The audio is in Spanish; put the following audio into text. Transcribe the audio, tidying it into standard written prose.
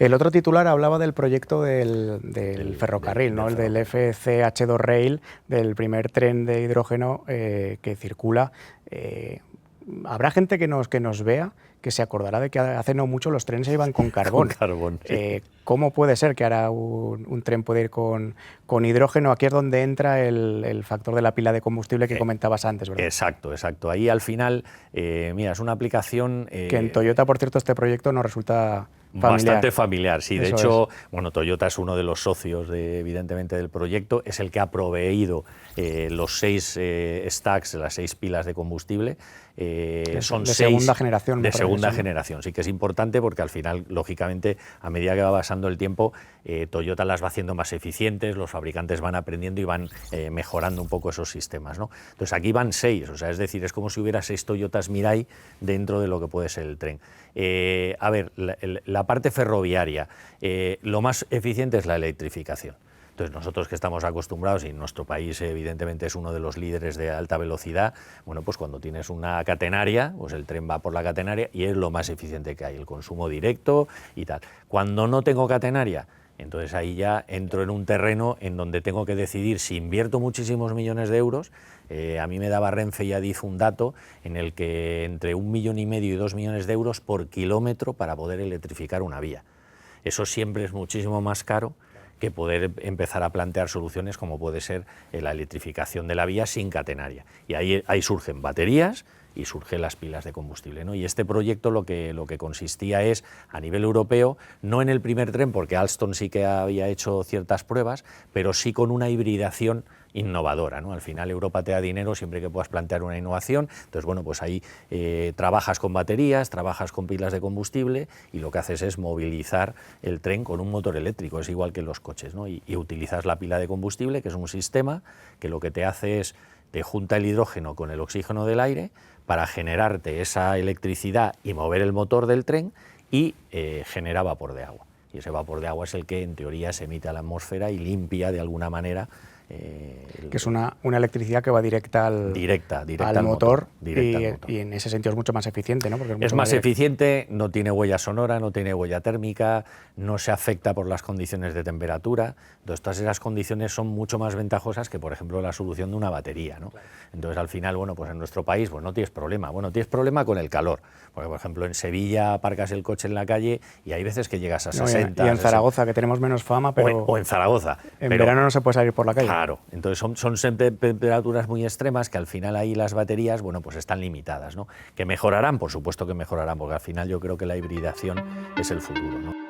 El otro titular hablaba del proyecto del ferrocarril, ¿no? El del FCH2 Rail, del primer tren de hidrógeno que circula. Habrá gente que nos vea que se acordará de que hace no mucho los trenes iban con carbón. Con carbón, sí. ¿Cómo puede ser que ahora un tren puede ir con hidrógeno? Aquí es donde entra el factor de la pila de combustible que comentabas antes, ¿verdad? Exacto, exacto. Ahí al final, mira, es una aplicación... que en Toyota, por cierto, este proyecto nos resulta familiar. Bastante familiar, sí. De Eso hecho, bueno, Toyota es uno de los socios, evidentemente, del proyecto. Es el que ha proveído los 6 stacks, las 6 pilas de combustible. Son de 6 segunda generación. De segunda generación, sí que es importante porque al final, lógicamente, a medida que va pasando el tiempo, Toyota las va haciendo más eficientes, los fabricantes van aprendiendo y van mejorando un poco esos sistemas, ¿no? Entonces aquí van 6, o sea, es decir, es como si hubiera 6 Toyotas Mirai dentro de lo que puede ser el tren. A ver, la parte ferroviaria, lo más eficiente es la electrificación. Entonces nosotros que estamos acostumbrados, y nuestro país evidentemente es uno de los líderes de alta velocidad, bueno, pues cuando tienes una catenaria, pues el tren va por la catenaria y es lo más eficiente que hay, el consumo directo y tal. Cuando no tengo catenaria, entonces ahí ya entro en un terreno en donde tengo que decidir si invierto muchísimos millones de euros. A mí me daba Renfe y Adif un dato en el que entre 1,5 millones y 2 millones de euros por kilómetro para poder electrificar una vía. Eso siempre es muchísimo más caro que poder empezar a plantear soluciones como puede ser la electrificación de la vía sin catenaria. Y ahí surgen baterías y surgen las pilas de combustible, ¿no? Y este proyecto lo que consistía es, a nivel europeo, no en el primer tren, porque Alstom sí que había hecho ciertas pruebas, pero sí con una hibridación innovadora, ¿no? Al final Europa te da dinero siempre que puedas plantear una innovación. Entonces, bueno, pues ahí trabajas con baterías, trabajas con pilas de combustible y lo que haces es movilizar el tren con un motor eléctrico, es igual que en los coches, ¿no? Y utilizas la pila de combustible, que es un sistema que lo que te hace es, te junta el hidrógeno con el oxígeno del aire para generarte esa electricidad y mover el motor del tren y genera vapor de agua. Y ese vapor de agua es el que en teoría se emite a la atmósfera y limpia de alguna manera. Que es una electricidad que va directa al motor, y en ese sentido es mucho más eficiente, ¿no? Porque es más eficiente, no tiene huella sonora, no tiene huella térmica, no se afecta por las condiciones de temperatura. Entonces todas esas condiciones son mucho más ventajosas que, por ejemplo, la solución de una batería, ¿no? Claro. Entonces al final, bueno, pues en nuestro país pues no tienes problema. Bueno, tienes problema con el calor, porque por ejemplo en Sevilla aparcas el coche en la calle y hay veces que llegas a 60. Y en Zaragoza, que tenemos menos fama, pero... O en Zaragoza. En verano no se puede salir por la calle. Claro, entonces son temperaturas muy extremas que al final ahí las baterías, bueno, pues están limitadas, ¿no? Que mejorarán, por supuesto que mejorarán, porque al final yo creo que la hibridación es el futuro, ¿no?